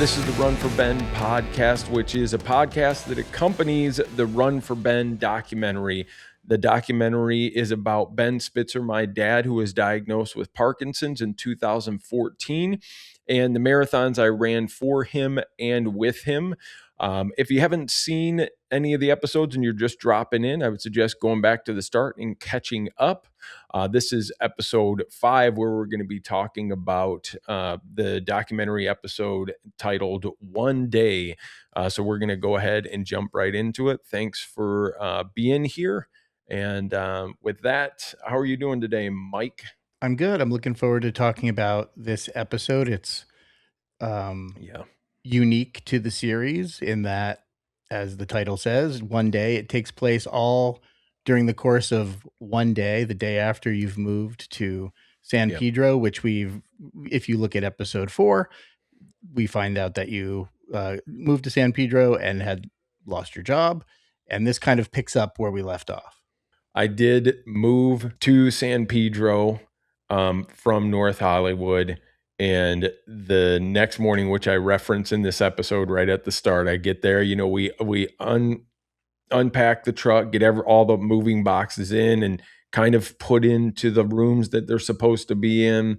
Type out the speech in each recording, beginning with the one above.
This is the Run4Ben Podcast, which is a podcast that accompanies the Run4Ben documentary. The documentary is about Ben Spitzer, my dad, who was diagnosed with Parkinson's in 2014, and the marathons I ran for him and with him. If you haven't seen any of the episodes and you're just dropping in, I would suggest going back to the start and catching up. This is episode 5, where we're going to be talking about the documentary episode titled One Day. So we're going to go ahead and jump right into it. Thanks for being here. And with that, how are you doing today, Mike? I'm good. I'm looking forward to talking about this episode. It's unique to the series in that, as the title says, one day. It takes place all during the course of one day, the day after you've moved to San Pedro, which if you look at episode 4, we find out that you moved to San Pedro and had lost your job. And this kind of picks up where we left off. I did move to San Pedro from North Hollywood. And the next morning, which I reference in this episode right at the start, I get there, we unpack the truck, get all the moving boxes in and kind of put into the rooms that they're supposed to be in.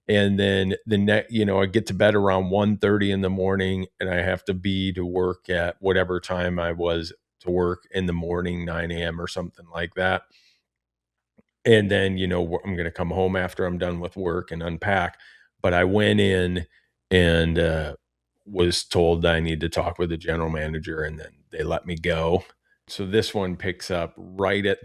And then I get to bed around 1:30 in the morning, and I have to be to work at whatever time I was to work in the morning, 9 a.m. or something like that. And then, I'm going to come home after I'm done with work and unpack. But I went in and was told that I need to talk with the general manager, and then they let me go. So this one picks up right at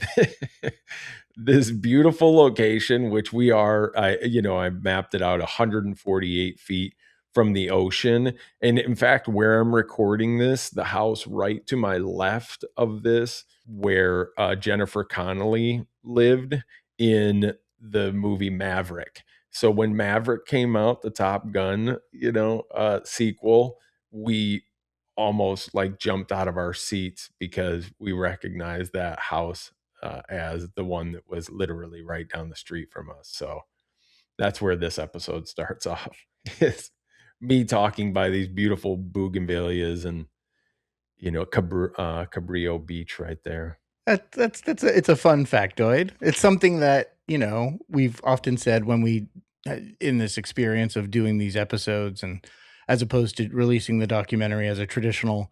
this beautiful location, which I mapped it out 148 feet from the ocean. And in fact, where I'm recording this, the house right to my left of this, where Jennifer Connelly lived in the movie Maverick. So when Maverick came out, the Top Gun, sequel, we almost jumped out of our seats because we recognized that house as the one that was literally right down the street from us. So that's where this episode starts off. It's me talking by these beautiful bougainvilleas and, Cabrillo Beach right there. It's a fun factoid. It's something that, we've often said when we, in this experience of doing these episodes, and as opposed to releasing the documentary as a traditional,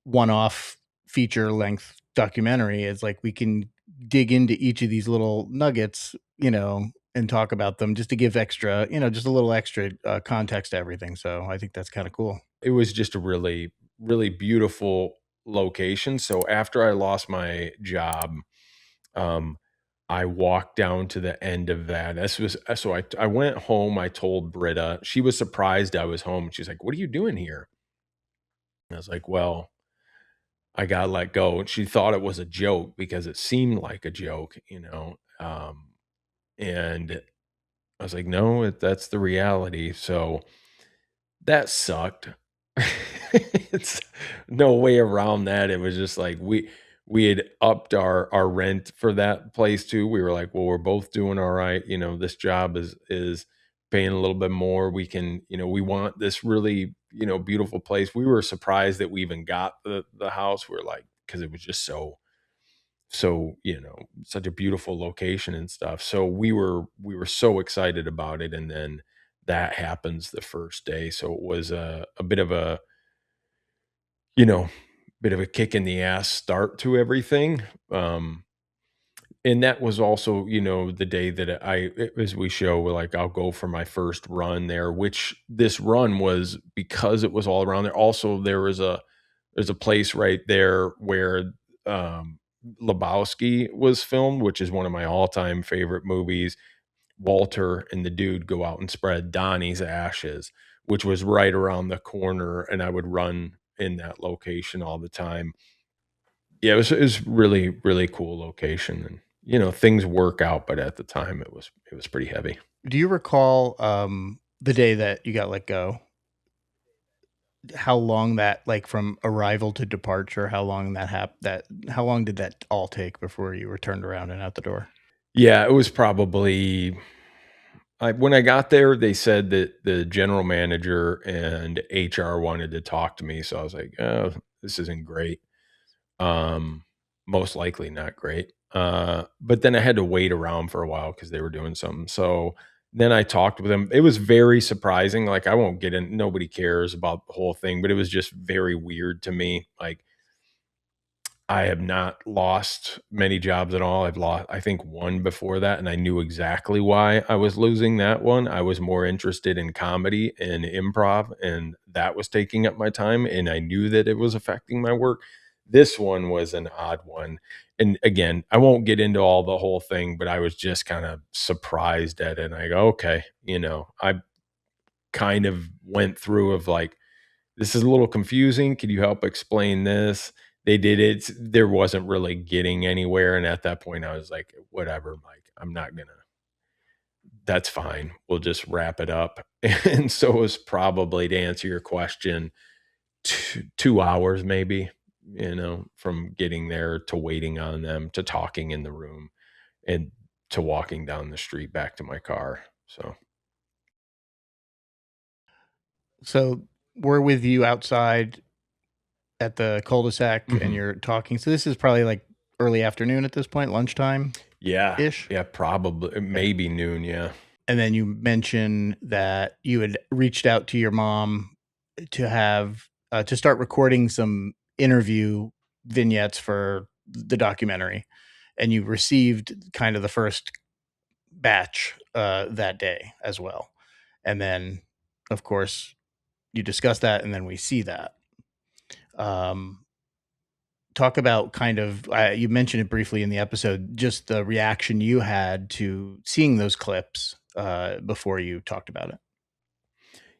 one-off feature length documentary, is we can dig into each of these little nuggets, and talk about them just to give extra, just a little extra context to everything. So I think that's kind of cool. It was just a really, really beautiful location. So after I lost my job, I walked down to the end of that. I went home. I told Britta. She was surprised I was home. She's like, "What are you doing here?" And I was like, "Well, I got let go." And she thought it was a joke because it seemed like a joke, and I was like, "No, that's the reality." So that sucked. It's no way around that. It was just like we had upped our rent for that place too. We were like, well, we're both doing all right. This job is paying a little bit more. We can, we want this really, beautiful place. We were surprised that we even got the house. We're like, because it was just so such a beautiful location and stuff. So we were so excited about it, and then that happens the first day. So it was a bit of a kick in the ass start to everything. And that was also, the day that as we show, I'll go for my first run there, which this run was because it was all around there. Also, there's a place right there where Lebowski was filmed, which is one of my all-time favorite movies. Walter and the dude go out and spread Donnie's ashes, which was right around the corner, and I would run in that location all the time. Yeah, it was really, really cool location, and things work out, but at the time it was pretty heavy. Do you recall the day that you got let go? How long that, from arrival to departure, how long how long did that all take before you were turned around and out the door? Yeah, it was probably when I got there, they said that the general manager and HR wanted to talk to me. So I was like, oh, this isn't great. Um, Most likely not great. But then I had to wait around for a while because they were doing something. So then I talked with them. It was very surprising. Like, I won't get in, nobody cares about the whole thing, but it was just very weird to me. Like, I have not lost many jobs at all. I've lost, I think, one before that, and I knew exactly why I was losing that one. I was more interested in comedy and improv, and that was taking up my time, and I knew that it was affecting my work. This one was an odd one. And again, I won't get into all the whole thing, but I was just kind of surprised at it. And I go, okay, I kind of went through of like, this is a little confusing. Could you help explain this? They did it. There wasn't really getting anywhere. And at that point, I was like, whatever, Mike, I'm not going to, that's fine. We'll just wrap it up. And so it was probably, to answer your question, 2 hours maybe, from getting there to waiting on them to talking in the room and to walking down the street back to my car. So we're with you outside at the cul-de-sac and Mhm. you're talking. So this is probably like early afternoon at this point, lunchtime Yeah. ish. Yeah. Probably, Okay. maybe noon. Yeah. And then you mention that you had reached out to your mom to have to start recording some interview vignettes for the documentary, and you received kind of the first batch that day as well. And then, of course, you discuss that, and then we see that. Um, Talk about kind of you mentioned it briefly in the episode, just the reaction you had to seeing those clips before you talked about it.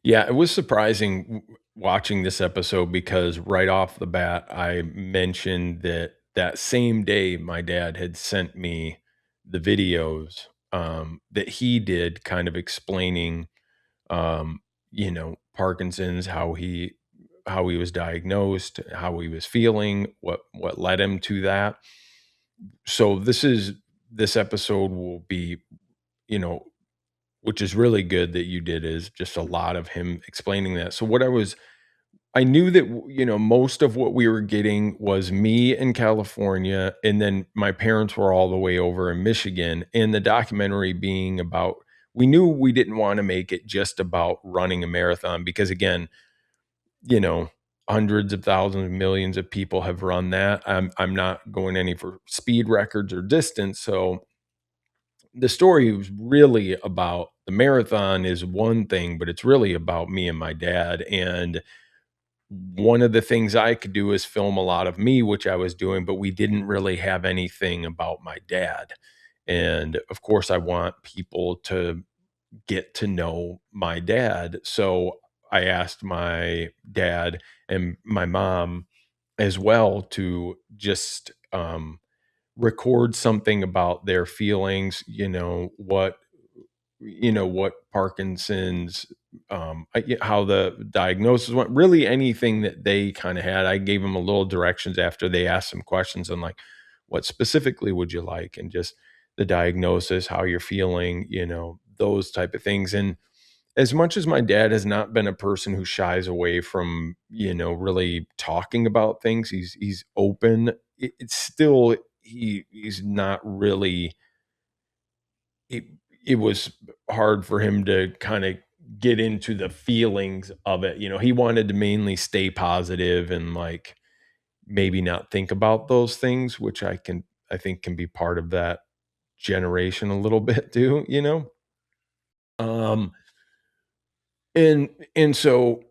Yeah, it was surprising watching this episode because right off the bat, I mentioned that that same day my dad had sent me the videos that he did, kind of explaining, Parkinson's, how he was diagnosed, how he was feeling, what led him to that. So this episode will be, you know, which is really good that you did, is just a lot of him explaining that. So I knew that, most of what we were getting was me in California, and then my parents were all the way over in Michigan, and the documentary being about, we knew we didn't want to make it just about running a marathon because, again, you know, hundreds of thousands, millions of people have run that. I'm not going any for speed records or distance. So the story was really about the marathon is one thing, but it's really about me and my dad. And one of the things I could do is film a lot of me, which I was doing, but we didn't really have anything about my dad. And of course, I want people to get to know my dad. So I asked my dad and my mom as well to just record something about their feelings, what Parkinson's, how the diagnosis went, really anything that they kind of had. I gave them a little directions after they asked some questions on like, what specifically would you like? And just the diagnosis, how you're feeling, those type of things. And as much as my dad has not been a person who shies away from, really talking about things, he's open. It's still, he's not really, it, it was hard for him to kind of get into the feelings of it. He wanted to mainly stay positive and like maybe not think about those things, which I think can be part of that generation a little bit too. Um and so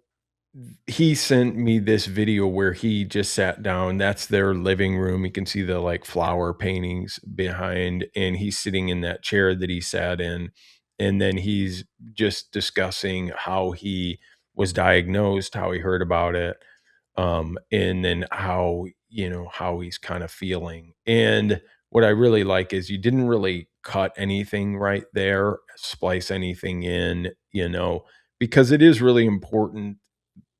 he sent me this video where he just sat down. That's their living room. You can see the like flower paintings behind, and he's sitting in that chair that he sat in. And then he's just discussing how he was diagnosed, how he heard about it, and then how he's kind of feeling. And what I really like is you didn't really cut anything right there, splice anything in, because it is really important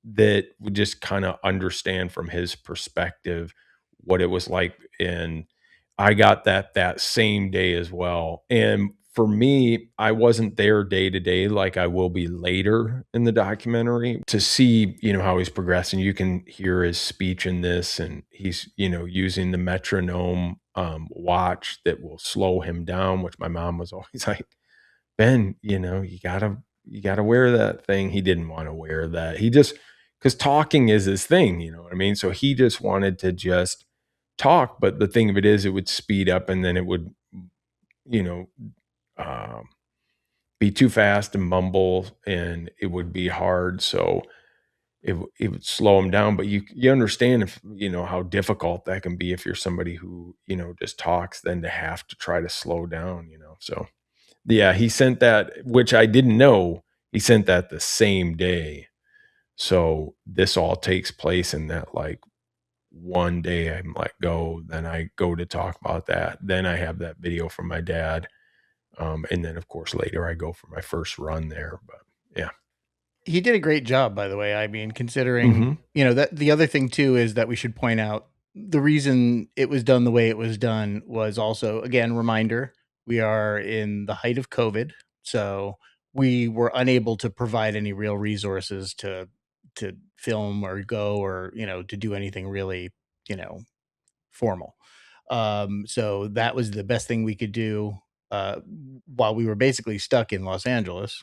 that we just kind of understand from his perspective what it was like. And I got that same day as well. And for me, I wasn't there day to day like I will be later in the documentary to see, how he's progressing. You can hear his speech in this, and he's, using the metronome watch that will slow him down, which my mom was always like, Ben, you gotta wear that thing. He didn't want to wear that. He just, because talking is his thing, you know what I mean? So he just wanted to just talk. But the thing of it is, it would speed up, and then it would, you know, um, be too fast and mumble, and it would be hard. So it would slow him down. But you understand, if how difficult that can be if you're somebody who just talks, then to have to try to slow down. So yeah, he sent that, which I didn't know. He sent that the same day. So this all takes place in that, like, one day. I'm like, go, then I go to talk about that. Then I have that video from my dad. And then of course later I go for my first run there. But yeah. He did a great job, by the way. I mean, considering, Hmm. that the other thing too is that we should point out the reason it was done the way it was done was also, again, reminder, we are in the height of COVID. So we were unable to provide any real resources to film or go or, to do anything really, you know, formal. So that was the best thing we could do uh while we were basically stuck in Los Angeles.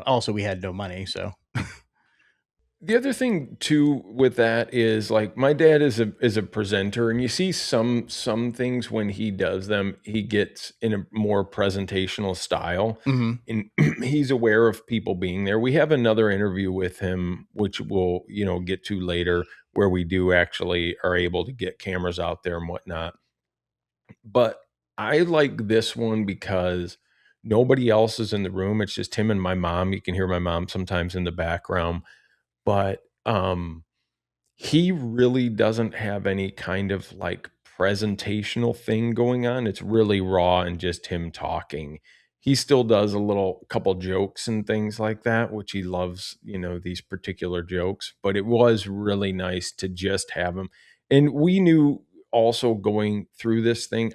Also we had no money, so The other thing too with that is, like, my dad is a presenter, and you see some things when he does them, he gets in a more presentational style, mhm. and he's aware of people being there. We have another interview with him, which we'll get to later, where we do actually are able to get cameras out there and whatnot. But I like this one because nobody else is in the room. It's just him and my mom. You can hear my mom sometimes in the background, but he really doesn't have any kind of, like, presentational thing going on. It's really raw and just him talking. He still does a little couple jokes and things like that, which he loves, these particular jokes, but it was really nice to just have him. And we knew also going through this thing,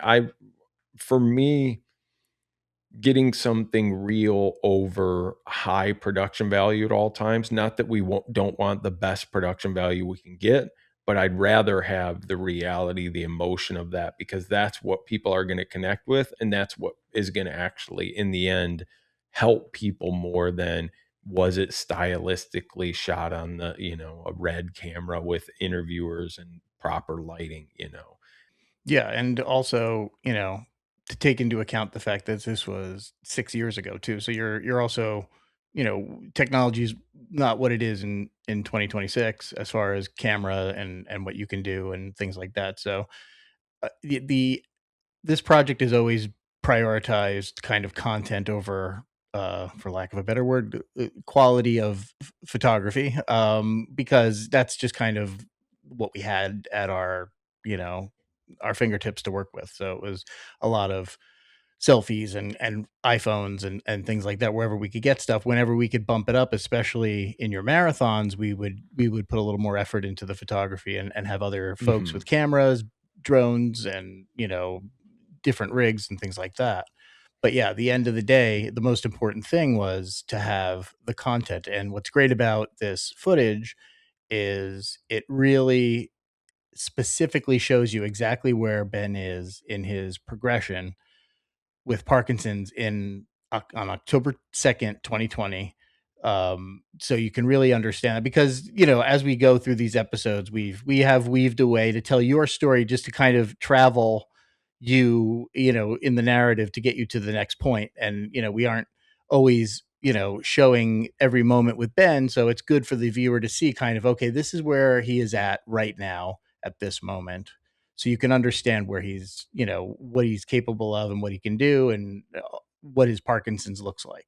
for me, getting something real over high production value at all times. Not that we don't want the best production value we can get, but I'd rather have the reality, the emotion of that, because that's what people are going to connect with. And that's what is going to actually, in the end, help people more than was it stylistically shot on a red camera with interviewers and proper lighting. Yeah, and also, to take into account the fact that this was 6 years ago too. So you're also, technology is not what it is in 2026 as far as camera and what you can do and things like that. So the this project is always prioritized kind of content over for lack of a better word, quality of photography, because that's just kind of what we had at you know our fingertips to work with. So it was a lot of selfies and iPhones and things like that. Wherever we could get stuff, whenever we could bump it up, especially in your marathons, we would put a little more effort into the photography and have other folks Hmm. with cameras, drones, and different rigs and things like that. But yeah, at the end of the day, the most important thing was to have the content. And what's great about this footage is it really specifically shows you exactly where Ben is in his progression with Parkinson's on October 2nd, 2020. So you can really understand it because as we go through these episodes, we have weaved a way to tell your story just to kind of travel in the narrative to get you to the next point. And we aren't always showing every moment with Ben, so it's good for the viewer to see kind of, okay, this is where he is at right now at this moment, so you can understand where he's what he's capable of and what he can do and what his Parkinson's looks like.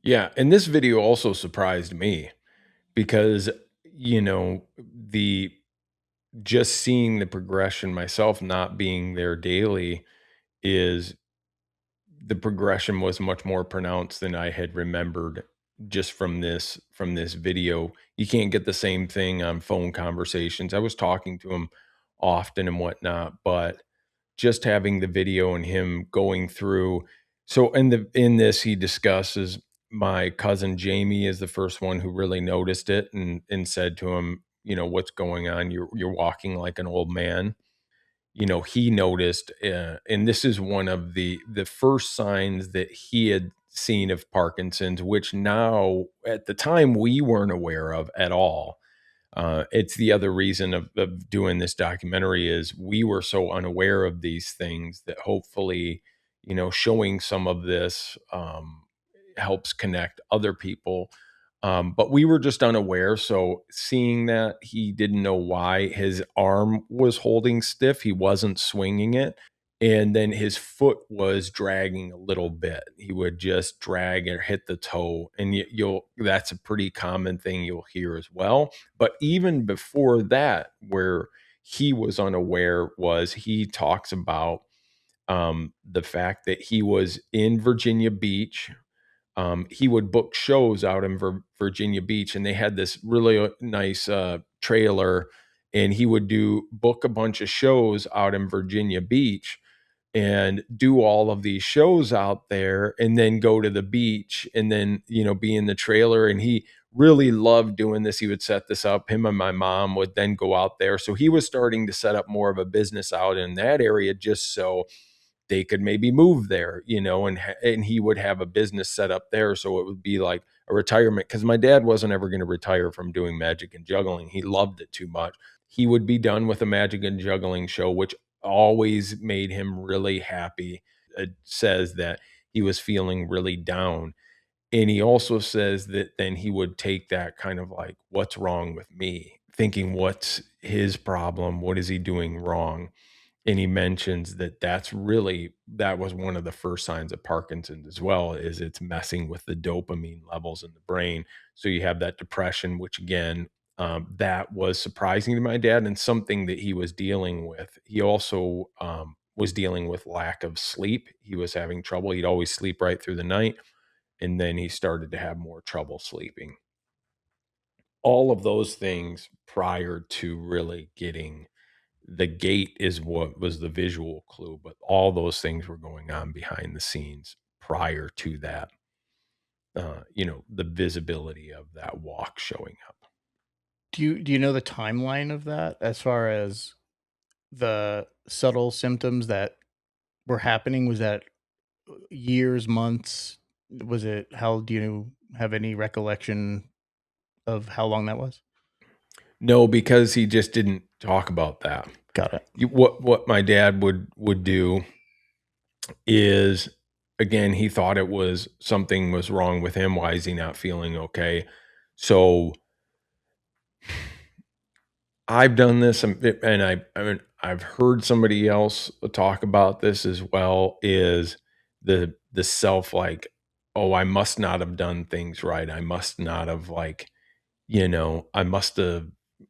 Yeah, and this video also surprised me because the just seeing the progression myself, not being there daily, is the progression was much more pronounced than I had remembered just from this video. You can't get the same thing on phone conversations. I was talking to him often and whatnot, but just having the video and him going through. So in this, he discusses my cousin Jamie is the first one who really noticed it and said to him, what's going on? You're walking like an old man. He noticed, and this is one of the first signs that he had seen of Parkinson's, which now at the time we weren't aware of at all. It's the other reason of doing this documentary is we were so unaware of these things that hopefully, showing some of this helps connect other people. But we were just unaware. So seeing that he didn't know why his arm was holding stiff, he wasn't swinging it. And then his foot was dragging a little bit. He would just drag or hit the toe. And that's a pretty common thing you'll hear as well. But even before that, where he was unaware was he talks about the fact that he was in Virginia Beach. He would book shows out in Virginia Beach, and they had this really nice trailer, and he would book a bunch of shows out in Virginia Beach and do all of these shows out there and then go to the beach and then, be in the trailer. And he really loved doing this. He would set this up. Him and my mom would then go out there. So he was starting to set up more of a business out in that area just so they could maybe move there, and he would have a business set up there. So it would be like a retirement, because my dad wasn't ever going to retire from doing magic and juggling. He loved it too much. He would be done with a magic and juggling show, which always made him really happy. It says that he was feeling really down. And he also says that then he would take that kind of like, what's wrong with me? Thinking, what's his problem? What is he doing wrong? And he mentions that that was one of the first signs of Parkinson's as well, is it's messing with the dopamine levels in the brain. So you have that depression, which again, that was surprising to my dad and something that he was dealing with. He also was dealing with lack of sleep. He was having trouble. He'd always sleep right through the night. And then he started to have more trouble sleeping. All of those things prior to really getting the gate is what was the visual clue, but all those things were going on behind the scenes prior to that, the visibility of that walk showing up. Do you know the timeline of that as far as the subtle symptoms that were happening? Was that years, months? Was it how do you have any recollection of how long that was? No, because he just didn't talk about that. Got it. What my dad would do is, again, he thought it was something was wrong with him. Why is he not feeling okay? So I've done this, and I've heard somebody else talk about this as well. Is the self like, oh, I must not have done things right. I must not have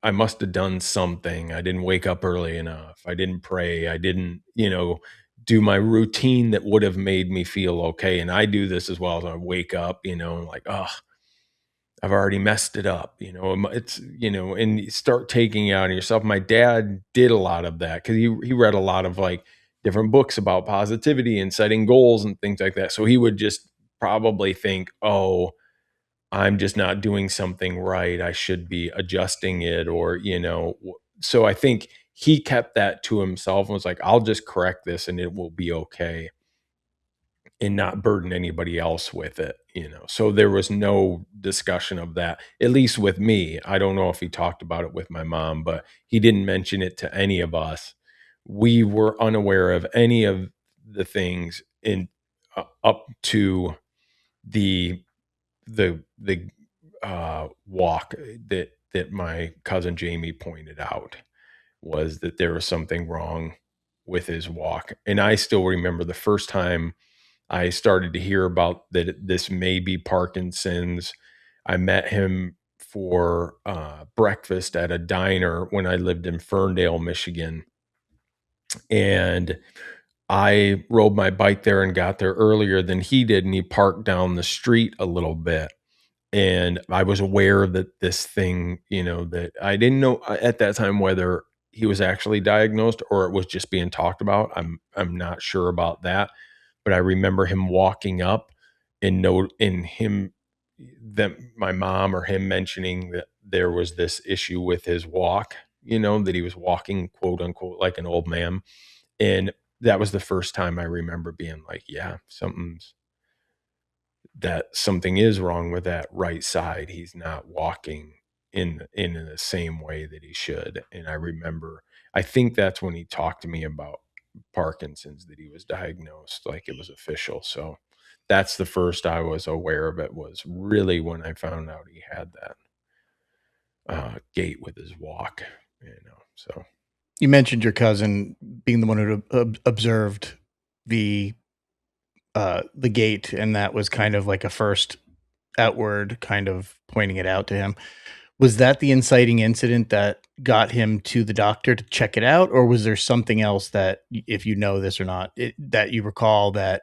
I must have done something. I didn't wake up early enough. I didn't pray. I didn't do my routine that would have made me feel okay. And I do this as well. As I wake up, like, oh, I've already messed it up, it's, and you start taking it out of yourself. My dad did a lot of that because he read a lot of like different books about positivity and setting goals and things like that. So he would just probably think, oh, I'm just not doing something right. I should be adjusting it, or, so I think he kept that to himself and was like, I'll just correct this and it will be okay, and not burden anybody else with it, So there was no discussion of that, at least with me. I don't know if he talked about it with my mom, but he didn't mention it to any of us. We were unaware of any of the things in up to the walk that my cousin Jamie pointed out, was that there was something wrong with his walk. And I still remember the first time I started to hear about that this may be Parkinson's. I met him for breakfast at a diner when I lived in Ferndale, Michigan. And I rode my bike there and got there earlier than he did. And he parked down the street a little bit. And I was aware that this thing, that I didn't know at that time whether he was actually diagnosed or it was just being talked about. I'm not sure about that, but I remember him walking up and that my mom or him mentioning that there was this issue with his walk, that he was walking, quote unquote, like an old man. And that was the first time I remember being like, yeah, something is wrong with that right side. He's not walking in the same way that he should. And I think that's when he talked to me about Parkinson's, that he was diagnosed, like it was official. So that's the first I was aware of it, was really when I found out he had that gait with his walk, so. You mentioned your cousin being the one who observed the gate, and that was kind of like a first outward kind of pointing it out to him. Was that the inciting incident that got him to the doctor to check it out, or was there something else that, if you know this or not, that you recall that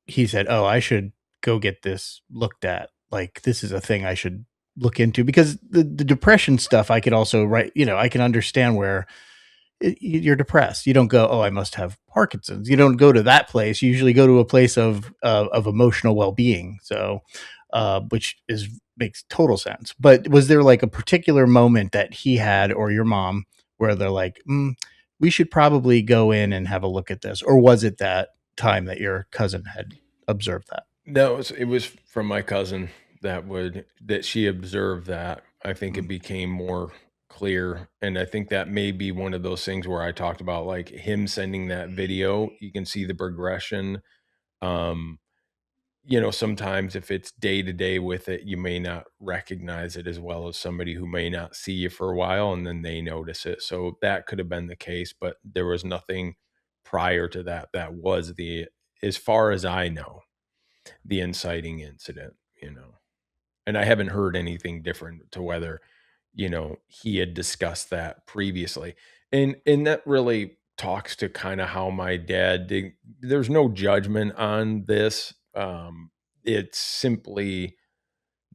he said, "Oh, I should go get this looked at. Like, this is a thing I should look into," because the depression stuff I could also I can understand where you're depressed. You don't go, "Oh, I must have Parkinson's." You don't go to that place. You usually go to a place of emotional well-being. So, which is makes total sense. But was there like a particular moment that he had or your mom where they're like, "We should probably go in and have a look at this," or was it that time that your cousin had observed that? No, it was from my cousin that she observed that. I think it Mm. became more clear, and I think that may be one of those things where I talked about, like, him sending that video. You can see the progression. Um, sometimes if it's day to day with it, you may not recognize it as well as somebody who may not see you for a while and then they notice it. So that could have been the case, but there was nothing prior to that was as far as I know, the inciting incident. And I haven't heard anything different to whether, he had discussed that previously. And that really talks to kind of how my dad did. There's no judgment on this. It's simply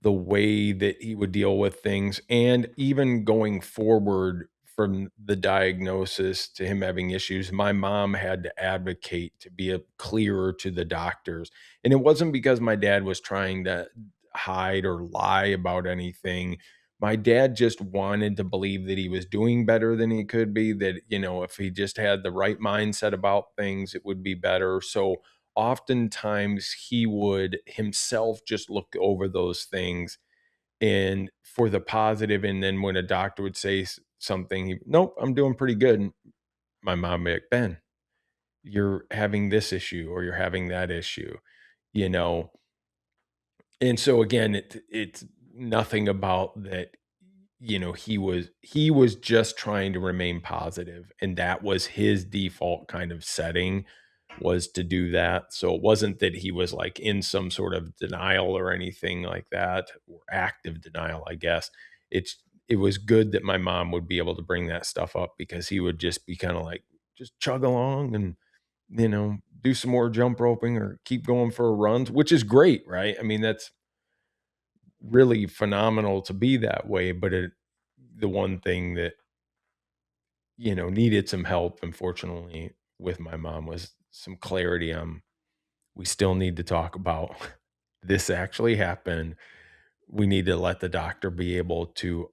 the way that he would deal with things. And even going forward from the diagnosis to him having issues, my mom had to advocate to be clearer to the doctors. And it wasn't because my dad was trying to hide or lie about anything. My dad just wanted to believe that he was doing better than he could be, that, if he just had the right mindset about things, it would be better. So oftentimes he would himself just look over those things and for the positive, and then when a doctor would say something, nope, I'm doing pretty good. And my mom would be like, Ben, you're having this issue or you're having that issue, you know. And so again, it's nothing about that. He was just trying to remain positive, and that was his default kind of setting, was to do that. So it wasn't that he was like in some sort of denial or anything like that, or active denial, I guess. It was good that my mom would be able to bring that stuff up, because he would just be kind of like, just chug along and, do some more jump roping or keep going for a runs, which is great, right? I mean, that's really phenomenal to be that way. But the one thing that, needed some help, unfortunately, with my mom was some clarity on, we still need to talk about this actually happened. We need to let the doctor be able to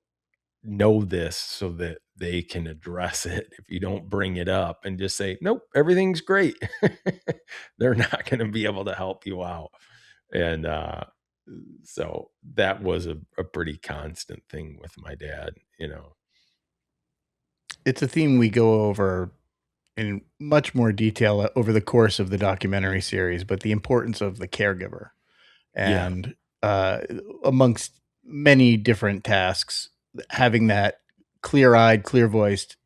know this so that they can address it. If you don't bring it up and just say, nope, everything's great, they're not going to be able to help you out. And so that was a pretty constant thing with my dad. It's a theme we go over in much more detail over the course of the documentary series, but the importance of the caregiver Yeah. and amongst many different tasks, having that clear-eyed, clear-voiced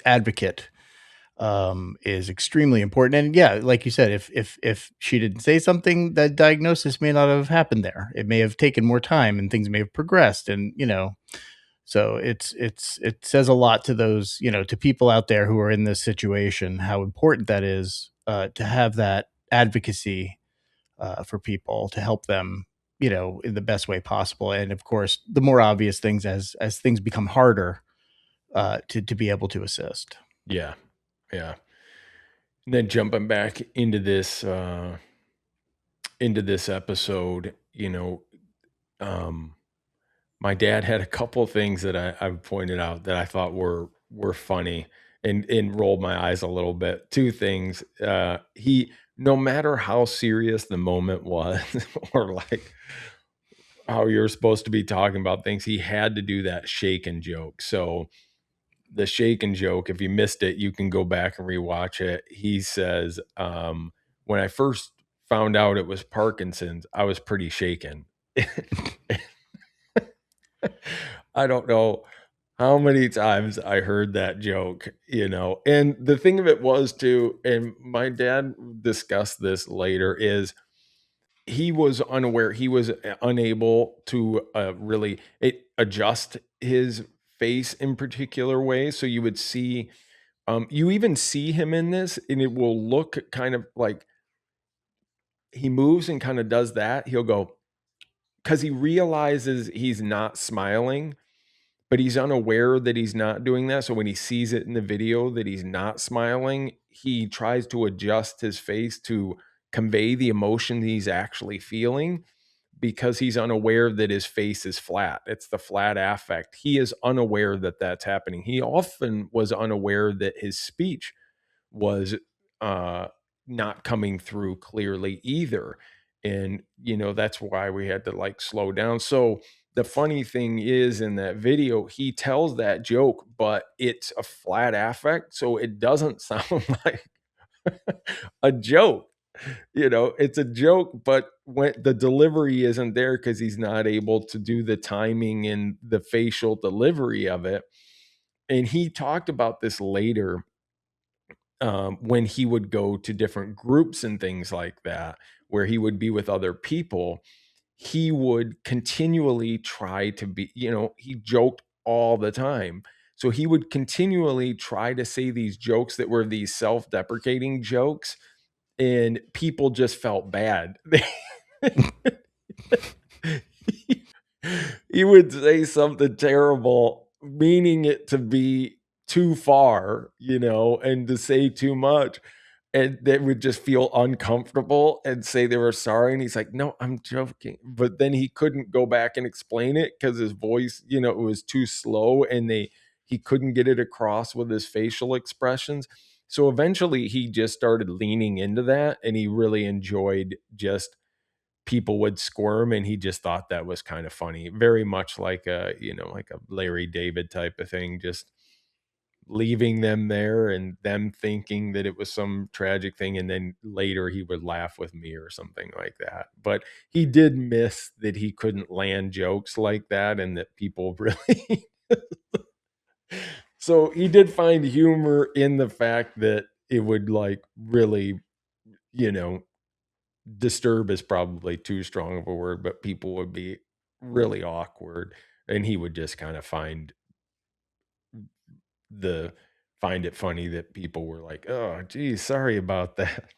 advocate is extremely important. And yeah, like you said, if she didn't say something, that diagnosis may not have happened there. It may have taken more time, and things may have progressed. And so it says a lot to those, to people out there who are in this situation, how important that is, to have that advocacy for people to help them, in the best way possible. And of course, the more obvious things, as things become harder, to be able to assist. Yeah. Yeah. And then jumping back into this episode, my dad had a couple things that I've pointed out that I thought were funny and rolled my eyes a little bit. Two things. He, no matter how serious the moment was, or like how you're supposed to be talking about things, he had to do that shaken joke. So the shaken joke, if you missed it, you can go back and rewatch it. He says, when I first found out it was Parkinson's, I was pretty shaken. I don't know how many times I heard that joke, and the thing of it was too, and my dad discussed this later, is he was unaware, he was unable to really adjust his face in particular ways. So you would see, you even see him in this, and it will look kind of like he moves and kind of does that. He'll go, because he realizes he's not smiling, but he's unaware that he's not doing that. So when he sees it in the video that he's not smiling, he tries to adjust his face to convey the emotion that he's actually feeling, because he's unaware that his face is flat. It's the flat affect. He is unaware that that's happening. He often was unaware that his speech was uh, not coming through clearly either. And, that's why we had to like slow down. So the funny thing is, in that video, he tells that joke, but it's a flat affect. So it doesn't sound like a joke. It's a joke, but when the delivery isn't there, because he's not able to do the timing and the facial delivery of it. And he talked about this later, when he would go to different groups and things like that, where he would be with other people. He would continually try to be, he joked all the time. So he would continually try to say these jokes that were these self-deprecating jokes, and people just felt bad. He would say something terrible, meaning it to be too far, and to say too much. And they would just feel uncomfortable and say they were sorry. And he's like, no, I'm joking. But then he couldn't go back and explain it because his voice, it was too slow, and he couldn't get it across with his facial expressions. So eventually he just started leaning into that, and he really enjoyed just people would squirm, and he just thought that was kind of funny. Very much like like a Larry David type of thing, just leaving them there and them thinking that it was some tragic thing, and then later he would laugh with me or something like that. But he did miss that he couldn't land jokes like that, and that people really so he did find humor in the fact that it would like really, disturb is probably too strong of a word, but people would be really awkward, and he would just kind of find it funny that people were like, "Oh, geez, sorry about that."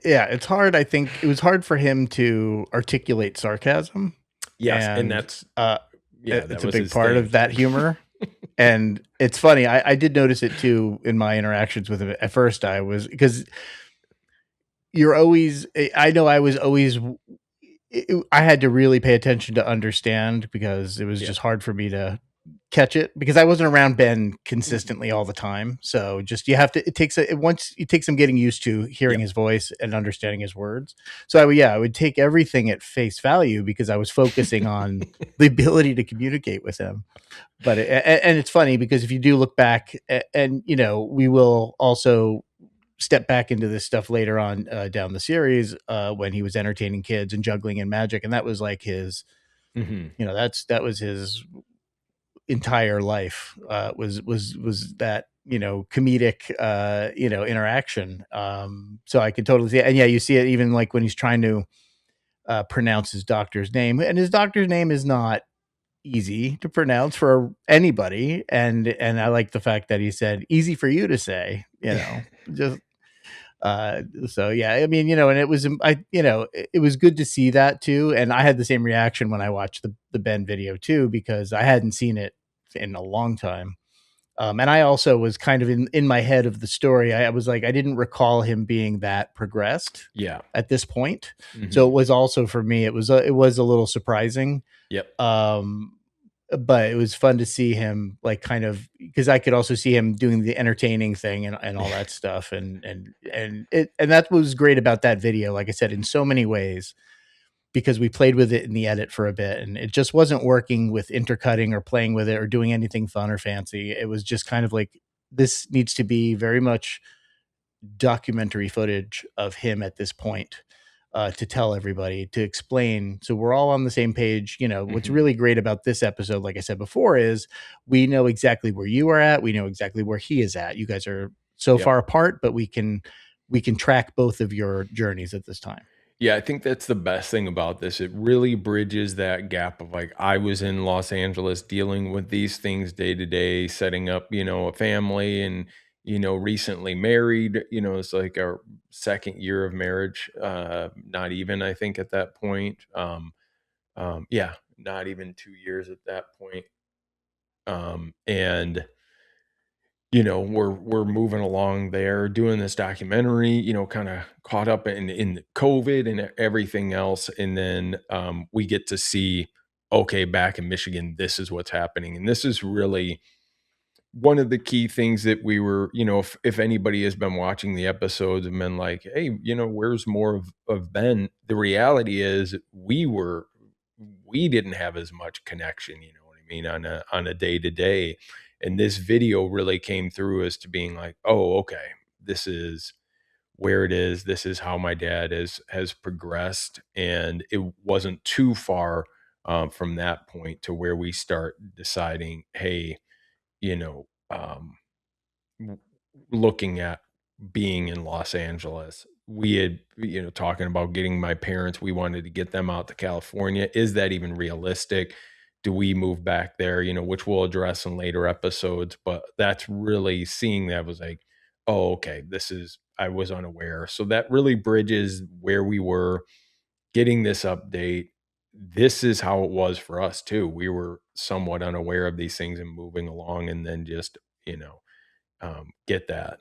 Yeah, it's hard. I think it was hard for him to articulate sarcasm. Yes, and And that's that it's a was big his part thing. of that humor. And it's funny. I did notice it too in my interactions with him. At first, I was, because you're always, I know I was always, I had to really pay attention to understand, because it was Yeah. just hard for me to catch it, because I wasn't around Ben consistently all the time. So just, you have to, it takes some getting used to hearing Yeah. his voice and understanding his words. So I would take everything at face value, because I was focusing on the ability to communicate with him. But and it's funny, because if you do look back, and we will also step back into this stuff later on down the series, when he was entertaining kids and juggling and magic, and that was like his, Mm-hmm. that was his entire life, was that, comedic, interaction. So I could totally see it. And yeah, you see it even like when he's trying to pronounce his doctor's name, and his doctor's name is not easy to pronounce for anybody. And I like the fact that he said, easy for you to say, just so yeah, I mean, and it was, it was good to see that too. And I had the same reaction when I watched the Ben video too, because I hadn't seen it in a long time. And I also was kind of in my head of the story. I was like, I didn't recall him being that progressed Yeah. at this point. So Mhm. it was also for me, it was a little surprising. Yep. Um, but it was fun to see him like kind of because I could also see him doing the entertaining thing and all that stuff. And that was great about that video, like I said, in so many ways, because we played with it in the edit for a bit and it just wasn't working with intercutting or playing with it or doing anything fun or fancy. It was just kind of like this needs to be very much documentary footage of him at this point, to tell everybody, to explain. So we're all on the same page. You know, what's Mhm. really great about this episode, like I said before, is we know exactly where you are at. We know exactly where he is at. You guys are so Yep. far apart, but we can track both of your journeys at this time. Yeah, I think that's the best thing about this. It really bridges that gap of like I was in Los Angeles dealing with these things day to day, setting up, a family and, recently married, it's like our second year of marriage. Not even, I think at that point. Yeah, not even 2 years at that point. And we're moving along there, doing this documentary, kind of caught up in COVID and everything else, and then we get to see, okay, back in Michigan, this is what's happening, and this is really one of the key things that we were, if anybody has been watching the episodes and been like, hey, where's more of Ben? The reality is we didn't have as much connection, you know what I mean, on a day to day. And this video really came through as to being like, oh, okay, this is where it is. This is how my dad has progressed. And it wasn't too far from that point to where we start deciding, hey, you know, w- looking at being in Los Angeles. We had, talking about getting my parents, we wanted to get them out to California. Is that even realistic? Do we move back there? Which we'll address in later episodes. But that's really seeing that was like, oh, okay, I was unaware. So that really bridges where we were getting this update. This is how it was for us too. We were somewhat unaware of these things and moving along and then just, get that.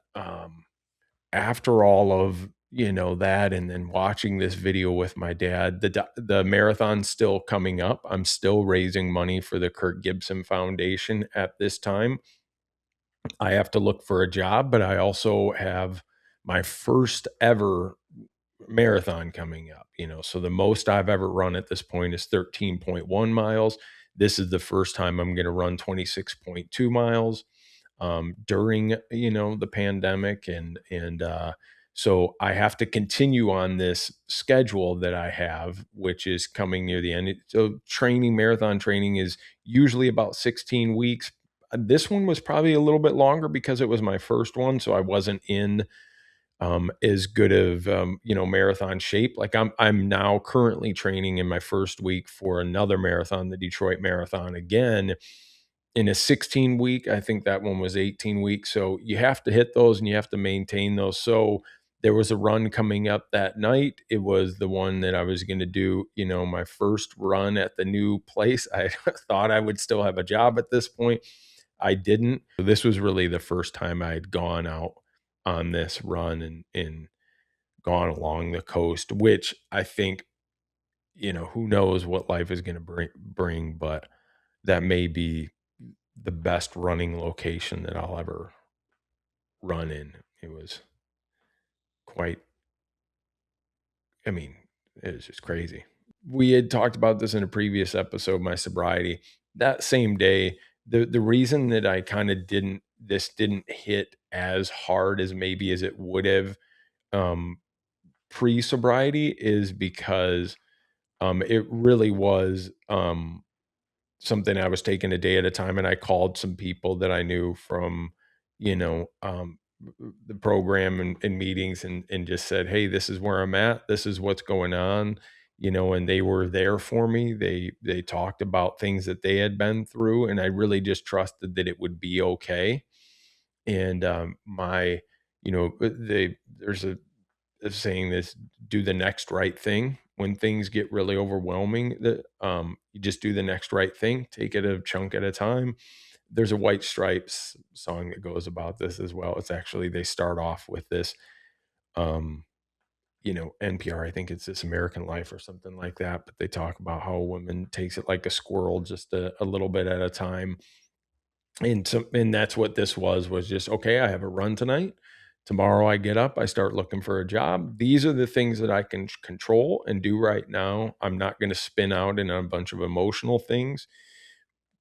After all of that, and then watching this video with my dad, the marathon's still coming up. I'm still raising money for the Kirk Gibson Foundation at this time. I have to look for a job, but I also have my first ever marathon coming up. So the most I've ever run at this point is 13.1 miles. This is the first time I'm going to run 26.2 miles during the pandemic, and so I have to continue on this schedule that I have, which is coming near the end. So marathon training is usually about 16 weeks. This one was probably a little bit longer because it was my first one, so I wasn't in as good of marathon shape. Like I'm now currently training in my first week for another marathon, the Detroit Marathon again in a 16 week. I think that one was 18 weeks. So you have to hit those and you have to maintain those. So there was a run coming up that night. It was the one that I was going to do, my first run at the new place. I thought I would still have a job at this point. I didn't. This was really the first time I had gone out on this run and gone along the coast, which I think, who knows what life is going to bring, but that may be the best running location that I'll ever run in. It was quite, I mean, it was just crazy. We had talked about this in a previous episode, my sobriety. That same day, the reason that I kind of didn't hit as hard as maybe as it would have um pre-sobriety is because it really was something I was taking a day at a time, and I called some people that I knew from, you know, um, the program and meetings, and just said, "Hey, this is where I'm at. This is what's going on." And they were there for me. They talked about things that they had been through, and I really just trusted that it would be okay. And there's a saying this: do the next right thing. When things get really overwhelming, that you just do the next right thing, take it a chunk at a time. there's a White Stripes song that goes about this as well. It's actually, they start off with this, NPR, I think it's This American Life or something like that, but they talk about how a woman takes it like a squirrel, just a little bit at a time. And that's what this was just, okay, I have a run tonight. Tomorrow I get up, I start looking for a job. These are the things that I can control and do right now. I'm not going to spin out in a bunch of emotional things.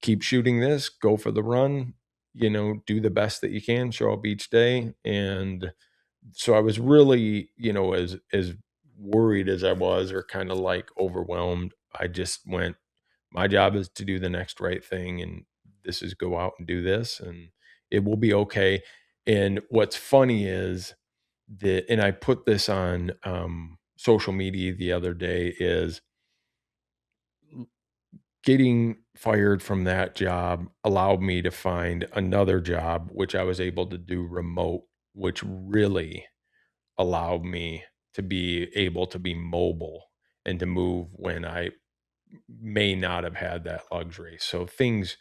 Keep shooting this, go for the run, do the best that you can, show up each day. And so I was really, as worried as I was, or kind of like overwhelmed, I just went, my job is to do the next right thing, and this is go out and do this, and it will be okay. And what's funny is that, and I put this on social media the other day, is getting fired from that job allowed me to find another job, which I was able to do remote, which really allowed me to be able to be mobile and to move when I may not have had that luxury. So things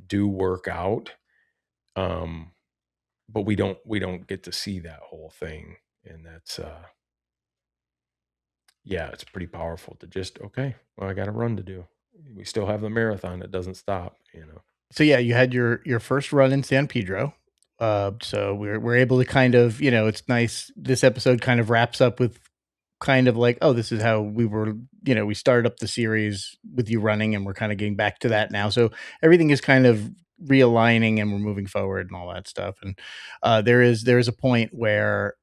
do work out. But we don't get to see that whole thing. And that's yeah, it's pretty powerful to just, okay, well, I got a run to do. We still have the marathon. It doesn't stop. So yeah, you had your first run in San Pedro. So we're able to kind of, it's nice. This episode kind of wraps up with kind of like, oh, this is how we were, we started up the series with you running, and we're kind of getting back to that now. So everything is kind of realigning, and we're moving forward and all that stuff. And there is a point where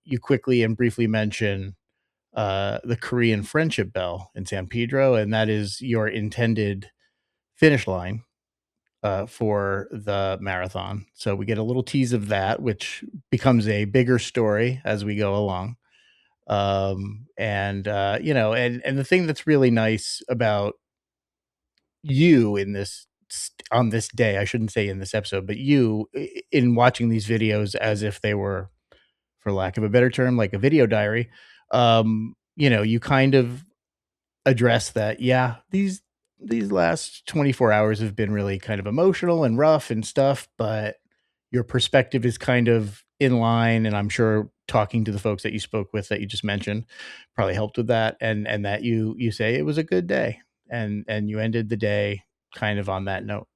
you quickly and briefly mention the Korean friendship bell in San Pedro, and that is your intended finish line for the marathon. So we get a little tease of that, which becomes a bigger story as we go along. And the thing that's really nice about you in this on this day, I shouldn't say in this episode, but you in watching these videos as if they were, for lack of a better term, like a video diary. You kind of address that, yeah, these last 24 hours have been really kind of emotional and rough and stuff, but your perspective is kind of in line, and I'm sure talking to the folks that you spoke with that you just mentioned probably helped with that, and that you say it was a good day, and you ended the day kind of on that note.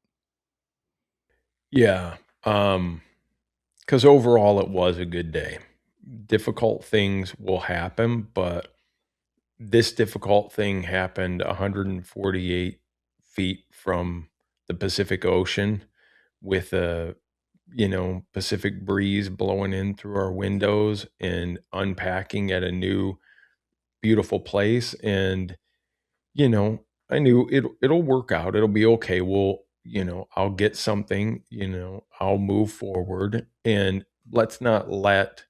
Yeah. Because overall it was a good day. Difficult things will happen, but this difficult thing happened 148 feet from the Pacific Ocean, with a Pacific breeze blowing in through our windows, and unpacking at a new beautiful place. And I knew it'll work out. It'll be okay. I'll get something, I'll move forward, and let's not let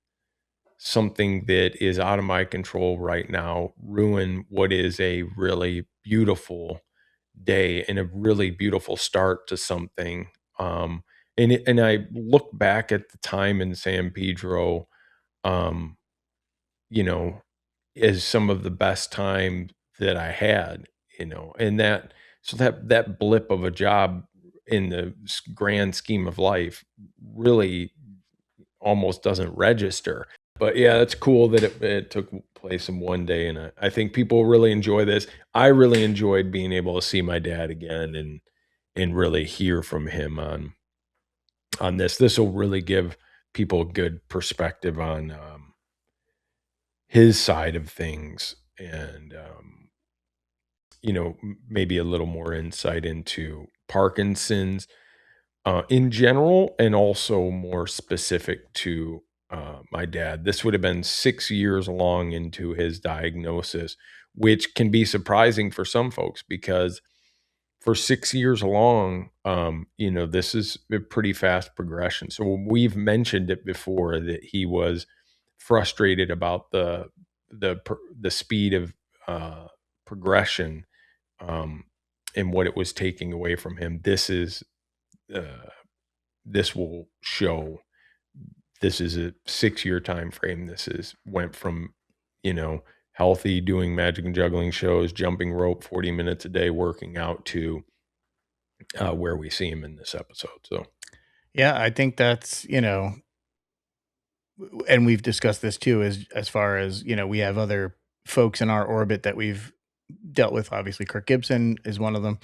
something that is out of my control right now ruin what is a really beautiful day and a really beautiful start to something. And I look back at the time in San Pedro, um, you know, as some of the best time that I had, and that blip of a job in the grand scheme of life really almost doesn't register. But yeah, it's cool that it took place in one day, and I think people really enjoy this. I really enjoyed being able to see my dad again, and really hear from him on this. This will really give people a good perspective on his side of things, and maybe a little more insight into Parkinson's in general, and also more specific to my dad. This would have been 6 years along into his diagnosis, which can be surprising for some folks, because for 6 years along, this is a pretty fast progression. So we've mentioned it before that he was frustrated about the speed of progression, um, and what it was taking away from him. Uh, this will show. This is a 6 year time frame. This is went from, healthy, doing magic and juggling shows, jumping rope 40 minutes a day, working out, to where we see him in this episode. So, yeah, I think that's, and we've discussed this too, as far as, we have other folks in our orbit that we've dealt with. Obviously, Kirk Gibson is one of them,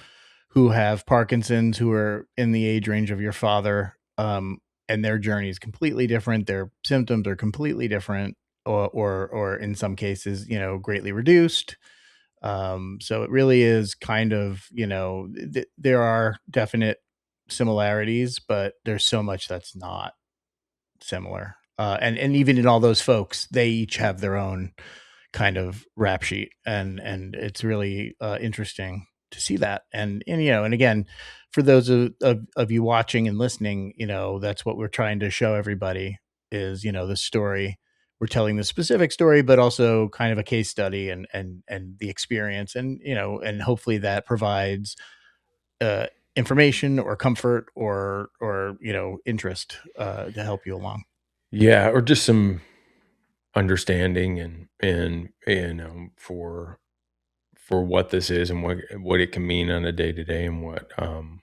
who have Parkinson's, who are in the age range of your father. And their journey is completely different. Their symptoms are completely different, or in some cases, greatly reduced. So it really is kind of, there are definite similarities, but there's so much that's not similar. And even in all those folks, they each have their own kind of rap sheet, and it's really interesting to see that. And again, for those of you watching and listening, that's what we're trying to show everybody is, the story. We're telling the specific story, but also kind of a case study, and the experience, and hopefully that provides uh information or comfort or interest to help you along. yeah, or just some understanding and for what this is and what it can mean on a day to day, and what um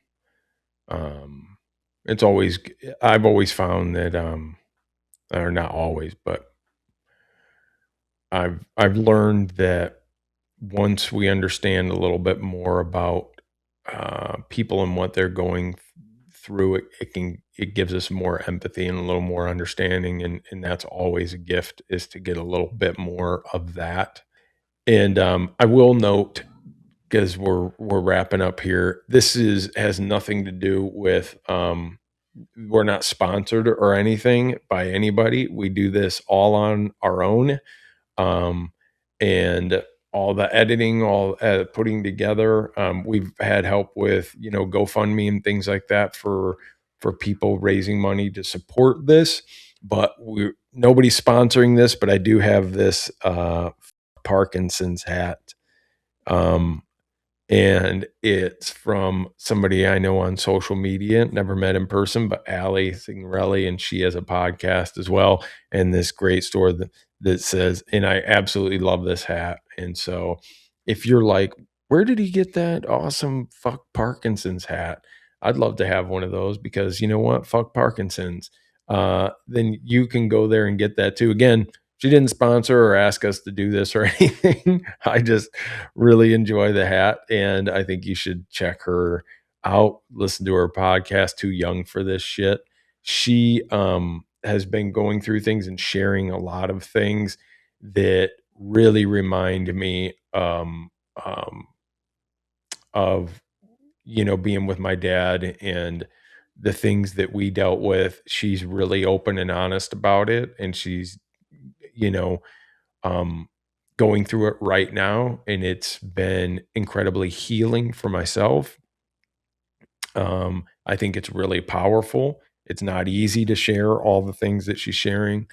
it's always I've always found that or not always, but I've learned that once we understand a little bit more about people and what they're going through, it gives us more empathy and a little more understanding, and that's always a gift, is to get a little bit more of that. And I will note, because we're wrapping up here, this has nothing to do with we're not sponsored or anything by anybody. We do this all on our own, and all the editing, all putting together. We've had help with GoFundMe and things like that for people raising money to support this, but nobody's sponsoring this. But I do have this Parkinson's hat. And it's from somebody I know on social media, never met in person, but Allie Signorelli, and she has a podcast as well, and this great store that says, and I absolutely love this hat. And so if you're like, where did he get that awesome fuck Parkinson's hat? I'd love to have one of those, because you know what? Fuck Parkinson's. Then you can go there and get that too. Again, she didn't sponsor or ask us to do this or anything. I just really enjoy the hat, and I think you should check her out. Listen to her podcast, Too Young for This Shit. She has been going through things and sharing a lot of things that really remind me of being with my dad and the things that we dealt with. She's really open and honest about it, and she's you know um, going through it right now, and it's been incredibly healing for myself. I think it's really powerful. It's not easy to share all the things that she's sharing.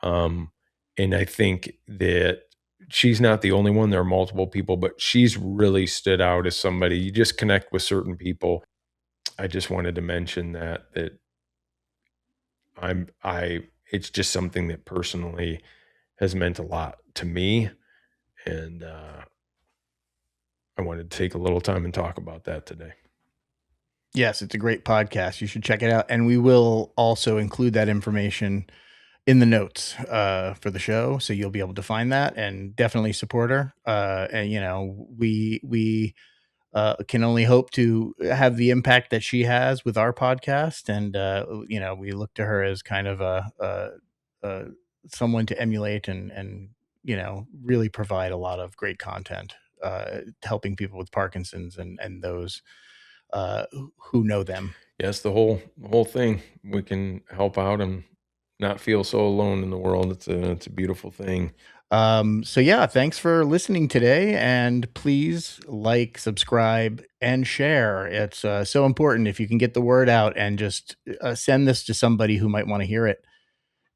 Um, and I think that she's not the only one. There are multiple people, but she's really stood out as somebody. You just connect with certain people. I just wanted to mention that it's just something that personally has meant a lot to me. And I wanted to take a little time and talk about that today. Yes, it's a great podcast. You should check it out. And we will also include that information in the notes for the show. So you'll be able to find that, and definitely support her. And, we can only hope to have the impact that she has with our podcast. And, we look to her as kind of a someone to emulate, and, really provide a lot of great content, helping people with Parkinson's and those who know them. Yes, the whole thing. We can help out and not feel so alone in the world. It's a beautiful thing. So yeah, thanks for listening today, and please like, subscribe, and share. It's so important. If you can get the word out and just send this to somebody who might want to hear it,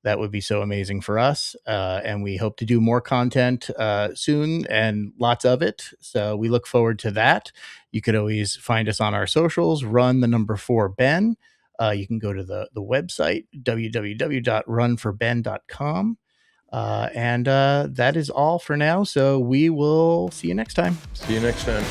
that would be so amazing for us. And we hope to do more content soon, and lots of it. So we look forward to that. You could always find us on our socials, run the number 4Ben. You can go to the website, www.run4ben.com. And that is all for now. So we will see you next time. See you next time.